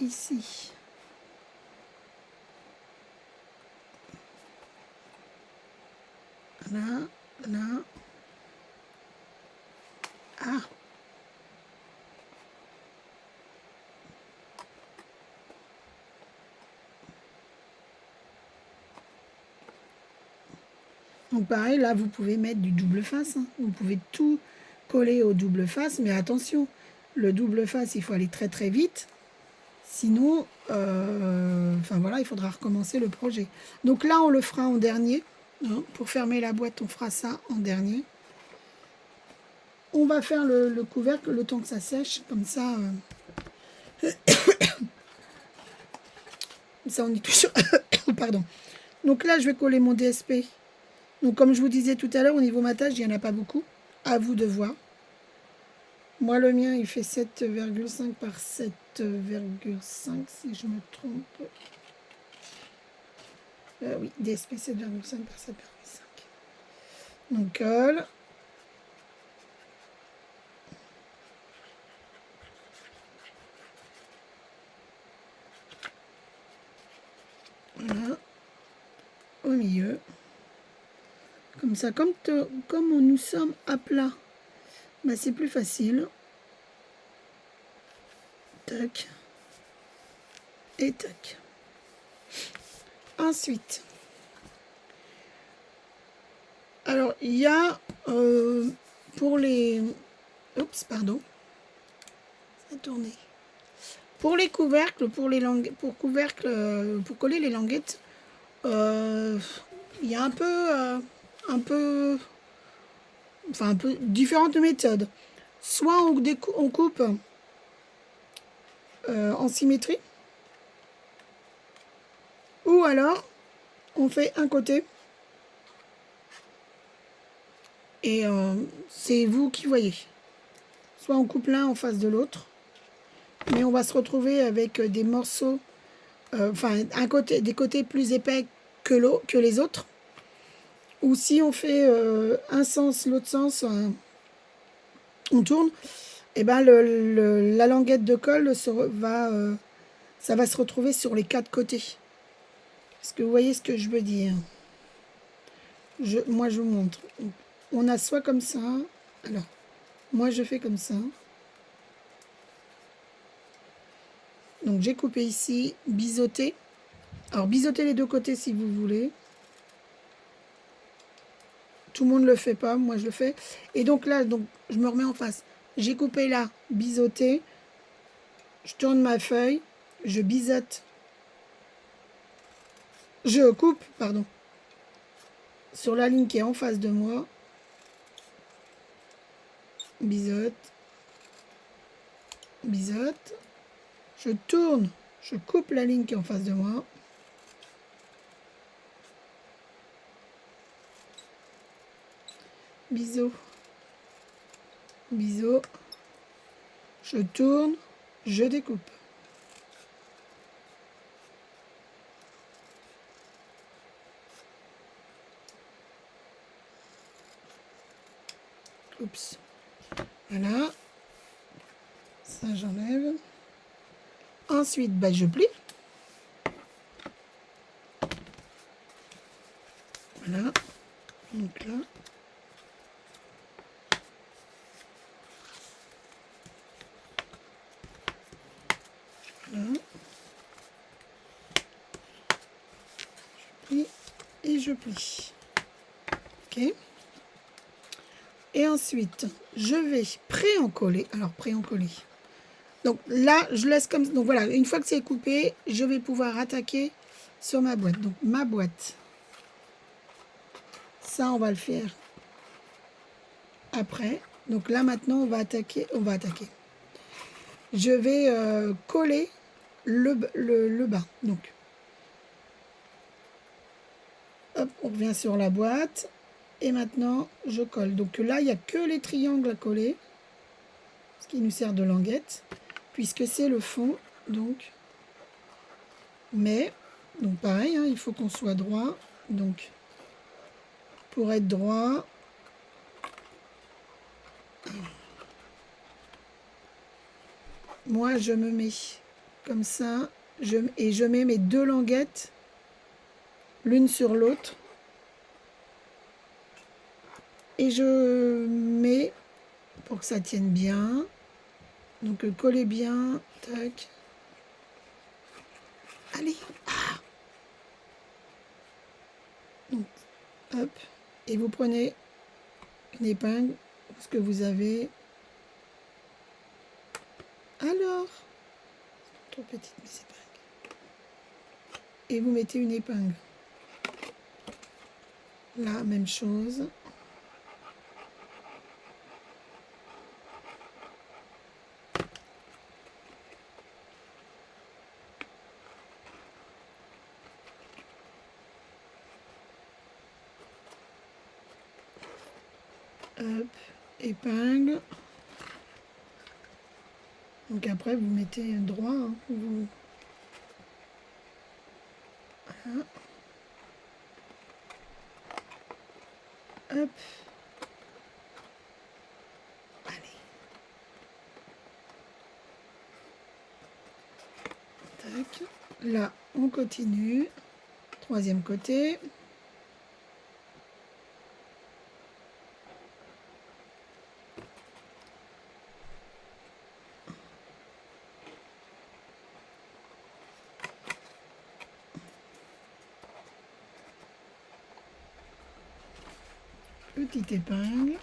Ici. Là. Ah. Donc pareil, là, vous pouvez mettre du double face. Hein. Vous pouvez tout coller au double face, mais attention, le double face, il faut aller très vite. Sinon, enfin voilà, il faudra recommencer le projet. Donc là, on le fera en dernier. Hein. Pour fermer la boîte, on fera ça en dernier. On va faire le couvercle le temps que ça sèche. Comme ça, ça on est toujours... Pardon. Donc là, je vais coller mon DSP. Donc comme je vous disais tout à l'heure, au niveau matage, il n'y en a pas beaucoup. À vous de voir. Moi, le mien, il fait 7,5 par 7,5 si je me trompe. Oui, DSP 7,5 par 7,5. Donc, colle. Voilà. Au milieu. Comme ça, comme nous sommes à plat, bah, c'est plus facile. Tac. Et tac. Ensuite, alors il y a pour les... Oups, pardon. Ça a tourné. Pour les couvercles, pour coller les languettes, il y a un peu différentes méthodes. Soit on coupe en symétrie, ou alors on fait un côté et c'est vous qui voyez. Soit on coupe l'un en face de l'autre, mais on va se retrouver avec des morceaux, des côtés plus épais que les autres. Ou si on fait un sens, l'autre sens, on tourne, et ben la languette de colle ça va se retrouver sur les 4 côtés. Est-ce que vous voyez ce que je veux dire? Moi, je vous montre. On a soit comme ça. Alors, moi, je fais comme ça. Donc, j'ai coupé ici, biseauté. Alors, biseauter les deux côtés si vous voulez. Tout le monde ne le fait pas, moi, je le fais. Et donc là, je me remets en face. J'ai coupé là, biseauté. Je tourne ma feuille. Je biseaute. Je coupe, pardon, sur la ligne qui est en face de moi. Biseaute. Biseaute. Je tourne. Je coupe la ligne qui est en face de moi. Biseau. Biseau. Je tourne. Je découpe. Oups. Voilà. Ça, j'enlève. Ensuite, je plie. Voilà. Donc là. Voilà. Je plie et je plie. Ok. Et ensuite, je vais pré-encoller. Alors, pré-encoller. Donc là, je laisse comme... Donc voilà, une fois que c'est coupé, je vais pouvoir attaquer sur ma boîte. Donc ma boîte. Ça, on va le faire après. Donc là, maintenant, on va attaquer. Je vais coller le bas. Donc, hop, on revient sur la boîte. Et maintenant, je colle. Donc là, il n'y a que les triangles à coller. Ce qui nous sert de languette. Puisque c'est le fond. Donc pareil, hein, il faut qu'on soit droit. Donc, pour être droit, moi, je me mets comme ça. Et je mets mes deux languettes l'une sur l'autre. Et je mets, pour que ça tienne bien, donc collez bien, tac. Allez, donc, hop, et vous prenez une épingle, ce que vous avez. Alors, trop petite mes épingles. Et vous mettez une épingle. Là, même chose. Hop, épingle. Donc après, vous mettez droit. Hein, voilà. Hop. Allez. Tac. Là, on continue. Troisième côté. Petite épingle.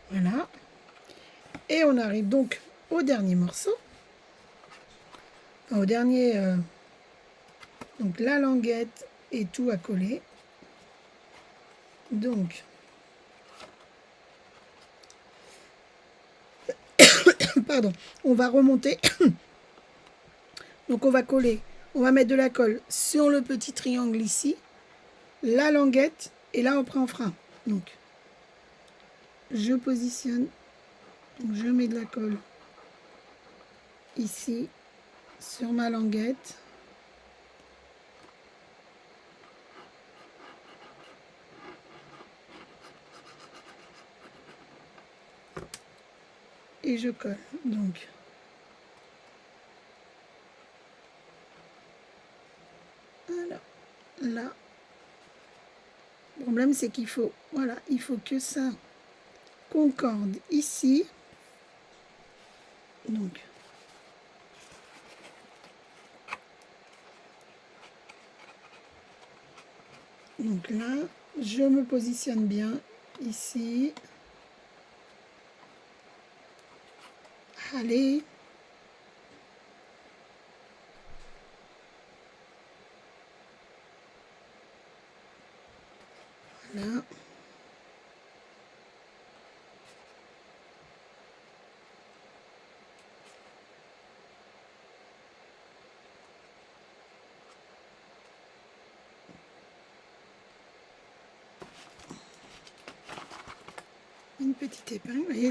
Voilà. Et on arrive donc au dernier morceau. Enfin, au dernier... donc la languette et tout à coller. Donc... pardon. On va remonter. Donc on va coller. On va mettre de la colle sur le petit triangle ici. La languette. Et là, on prend en frein. Donc, je positionne. Donc, je mets de la colle ici sur ma languette. Et je colle. Donc, voilà. Là. Le problème, c'est qu'il faut, voilà, il faut que ça concorde ici. Donc, là, je me positionne bien ici. Allez. Voilà. Une petite épingle. Et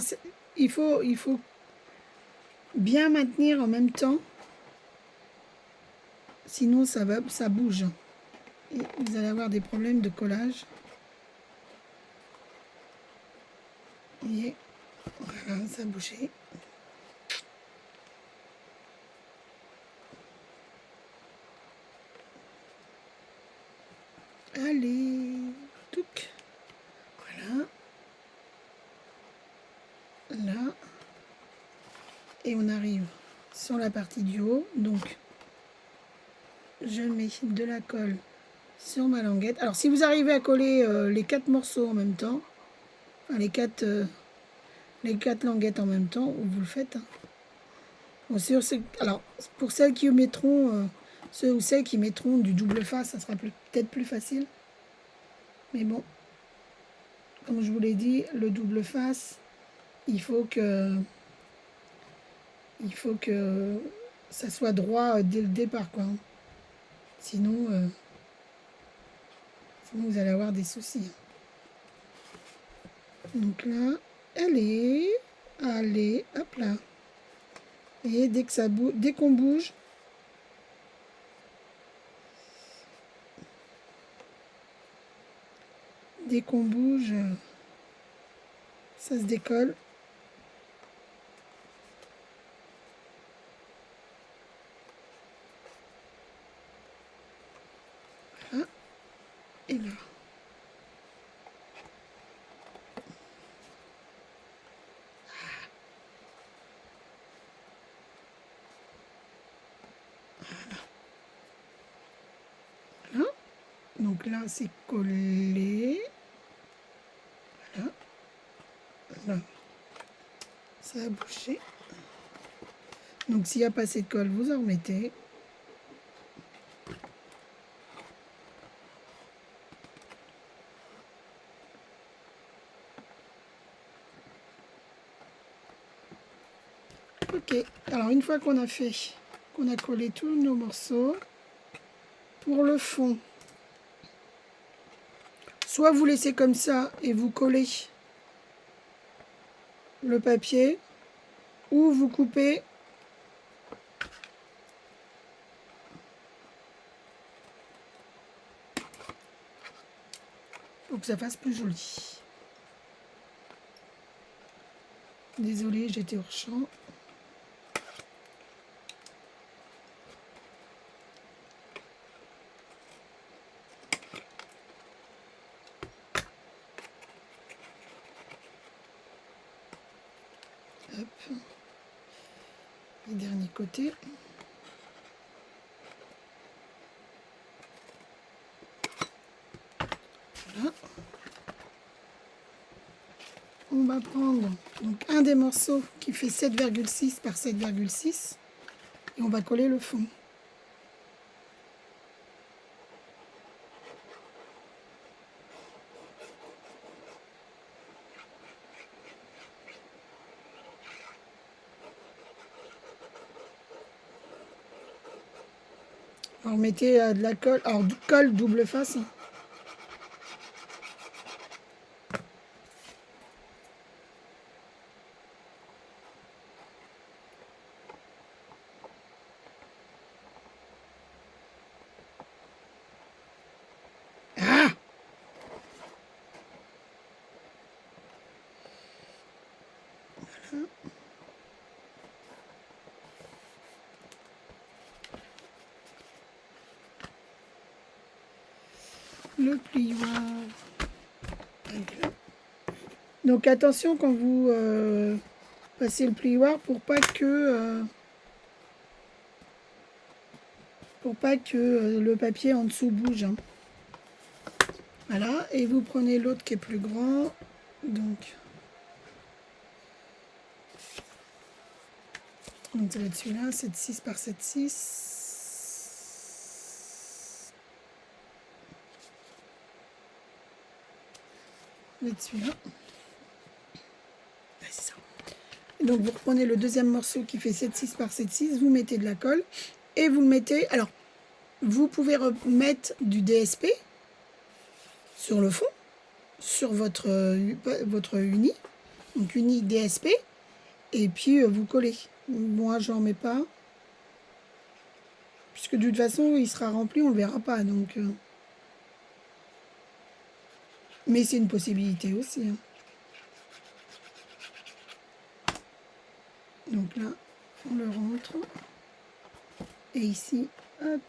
il faut bien maintenir en même temps. Sinon, ça bouge. Et vous allez avoir des problèmes de collage. Et voilà, ça a bougé. Allez, touc. Voilà. Là. Et on arrive sur la partie du haut. Donc, je mets de la colle sur ma languette. Alors, si vous arrivez à coller les 4 morceaux en même temps, enfin, les quatre languettes en même temps, vous le faites. Hein. Bon, alors, pour celles qui mettront, ceux ou celles qui mettront du double face, ça sera peut-être plus facile. Mais bon, comme je vous l'ai dit, le double face, il faut que ça soit droit dès le départ, quoi. Sinon, vous allez avoir des soucis. Donc là, allez, hop là. Et dès qu'on bouge, ça se décolle. Voilà. Et là. Voilà. Donc là, c'est collé. Voilà. Là. Ça a bougé. Donc s'il n'y a pas assez de colle, vous en remettez. Ok, alors une fois qu'on a collé tous nos morceaux, pour le fond, soit vous laissez comme ça et vous collez le papier, ou vous coupez pour que ça fasse plus joli. Désolée, j'étais hors champ. Hop. Le dernier côté. va prendre donc, un des morceaux qui fait 7,6 par 7,6 et on va coller le fond. Alors mettez de la colle, alors du colle double face. Hein. Ah! Voilà. Le plioir. Donc attention quand vous passez le plioir pour pas que le papier en dessous bouge. Hein. Voilà, et vous prenez l'autre qui est plus grand. Donc ça va être celui-là, 7,6 par 7,6. Ça va être celui-là. Ouais, c'est ça. Et donc vous reprenez le deuxième morceau qui fait 7,6 par 7,6, vous mettez de la colle et vous le mettez. Alors, vous pouvez remettre du DSP sur le fond, sur votre uni, donc uni DSP, et puis vous collez. Moi, j'en mets pas, puisque de toute façon, il sera rempli, on le verra pas. Donc, mais c'est une possibilité aussi. Hein. Donc là, on le rentre. Et ici, hop,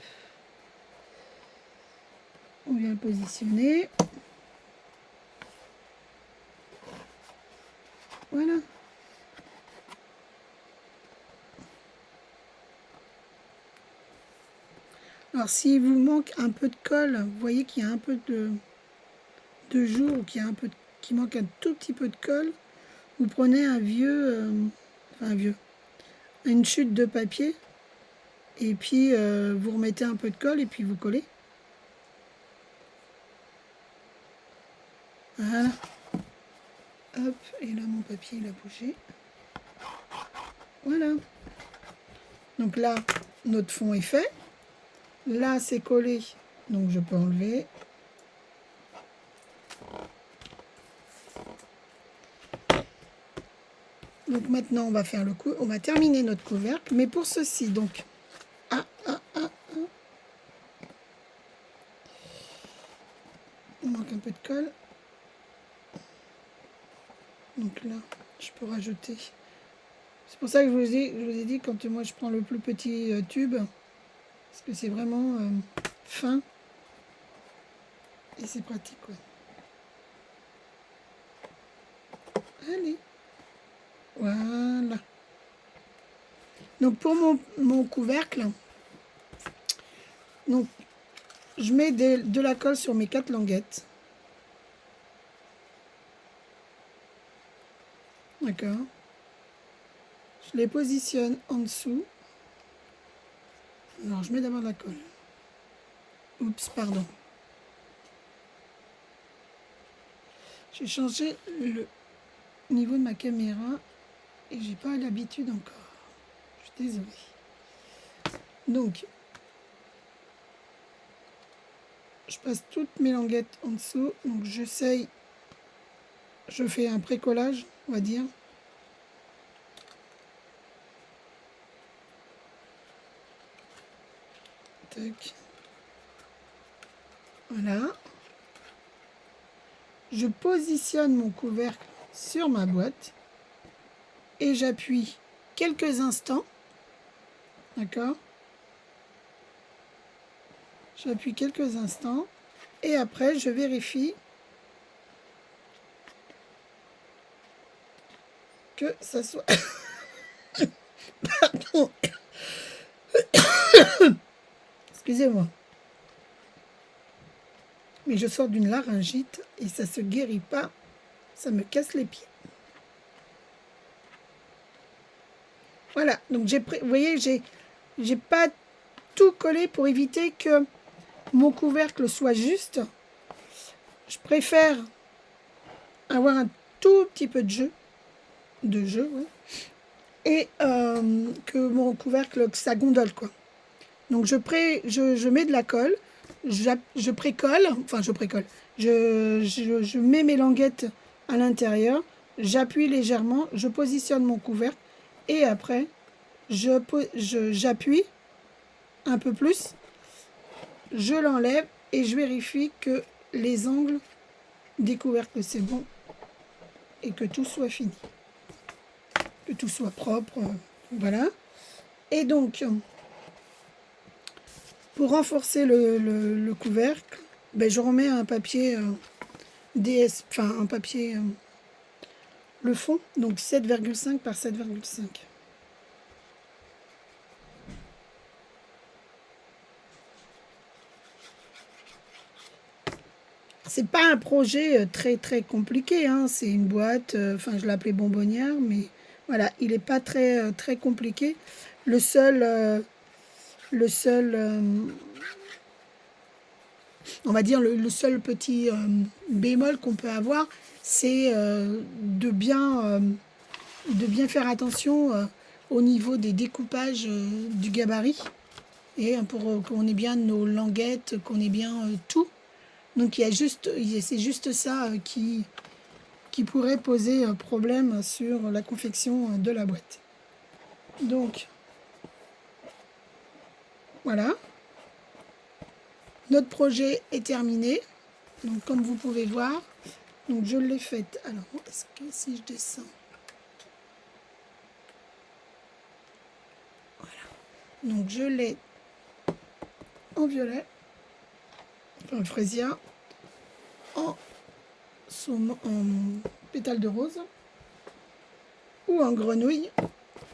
on vient le positionner. Voilà. Alors, s'il vous manque un peu de colle, vous voyez qu'il y a un peu de jour, ou qu'il manque un tout petit peu de colle, vous prenez un une chute de papier, et puis vous remettez un peu de colle, et puis vous collez. Voilà. Hop, et là mon papier il a bougé. Voilà. Donc là, notre fond est fait. Là, c'est collé, donc je peux enlever. Donc maintenant, on va faire on va terminer notre couvercle. Mais pour ceci, donc, il manque un peu de colle. Donc là, je peux rajouter. C'est pour ça que je vous ai dit, quand moi je prends le plus petit tube, parce que c'est vraiment fin et c'est pratique, quoi. Allez, voilà. Donc pour mon couvercle, donc je mets de la colle sur mes 4 languettes. D'accord. Je les positionne en dessous. Alors je mets d'abord de la colle. Oups, pardon. J'ai changé le niveau de ma caméra et j'ai pas l'habitude encore. Je suis désolée. Donc, je passe toutes mes languettes en dessous. Donc j'essaye, je fais un pré-collage, on va dire. Tac. Voilà. Je positionne mon couvercle sur ma boîte et j'appuie quelques instants. D'accord? J'appuie quelques instants et après je vérifie que ça soit... Pardon. Excusez-moi. Mais je sors d'une laryngite et ça se guérit pas. Ça me casse les pieds. Voilà, donc vous voyez, j'ai pas tout collé pour éviter que mon couvercle soit juste. Je préfère avoir un tout petit peu de jeu, ouais, et que mon couvercle, que ça gondole, quoi. Donc je mets de la colle, je précolle, enfin je précolle, je mets mes languettes à l'intérieur, j'appuie légèrement, je positionne mon couvercle et après j'appuie un peu plus, je l'enlève et je vérifie que les angles des couvercles c'est bon et que tout soit fini, que tout soit propre, voilà. Et donc pour renforcer le couvercle, ben, je remets un papier DS, enfin un papier le fond, donc 7,5 par 7,5. C'est pas un projet très très compliqué, hein. C'est une boîte, enfin je l'appelais bonbonnière, mais voilà, il n'est pas très très compliqué. Le seul, on va dire le seul petit bémol qu'on peut avoir, c'est de bien faire attention au niveau des découpages du gabarit et pour qu'on ait bien nos languettes, qu'on ait bien tout. Donc c'est juste ça qui pourrait poser problème sur la confection de la boîte. Donc voilà, notre projet est terminé. Donc comme vous pouvez voir, donc je l'ai faite. Alors est-ce que si je descends, voilà. Donc je l'ai en violet, enfin frésia, en pétale de rose ou en grenouille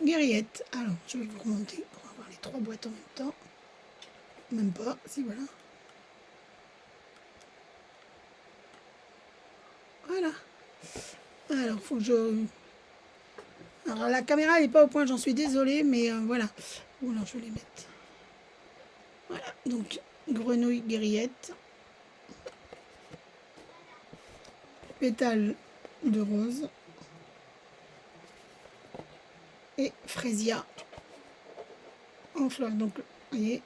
guérillette. Alors je vais vous remonter pour avoir les trois boîtes en même temps. Même pas, si voilà. Voilà. Alors faut que je... Alors la caméra n'est pas au point, j'en suis désolée, mais voilà. Ou alors je vais les mettre. Voilà, donc grenouille guérillette. Pétale de rose. Et frésia en fleurs. Donc, vous voyez,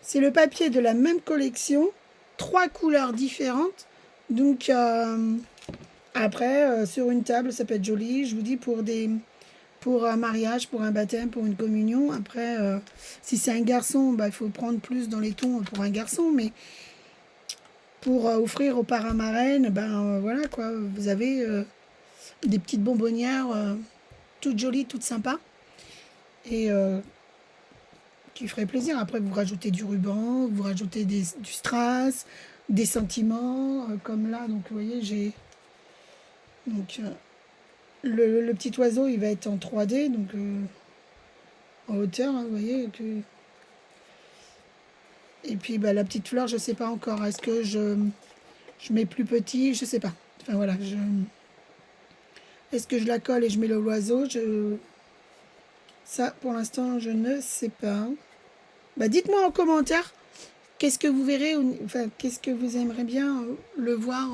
c'est le papier de la même collection, 3 couleurs différentes. Donc, après, sur une table, ça peut être joli. Je vous dis pour un mariage, pour un baptême, pour une communion. Après, si c'est un garçon, bah, il faut prendre plus dans les tons pour un garçon. Mais pour offrir aux parrains marraines, ben voilà quoi. Vous avez des petites bonbonnières toutes jolies, toutes sympas. Et qui ferait plaisir. Après, vous rajoutez du ruban, vous rajoutez du strass, des sentiments, comme là. Donc, vous voyez, j'ai... Donc, le petit oiseau, il va être en 3D, donc en hauteur, hein, vous voyez. Et puis, bah, la petite fleur, je sais pas encore. Est-ce que je mets plus petit? Je sais pas. Enfin, voilà. Est-ce que je la colle et je mets l'oiseau? Ça, pour l'instant, je ne sais pas. Bah, dites-moi en commentaire qu'est-ce que vous verrez, enfin, qu'est-ce que vous aimeriez bien le voir,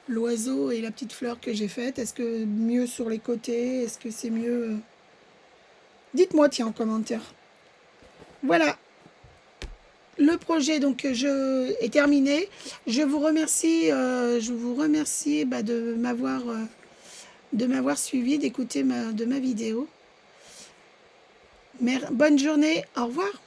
l'oiseau et la petite fleur que j'ai faite. Est-ce que mieux sur les côtés? Est-ce que c'est mieux dites-moi, tiens, en commentaire. Voilà. Le projet donc est terminé. Je vous remercie, bah, de m'avoir suivi, d'écouter de ma vidéo. Bonne journée, au revoir.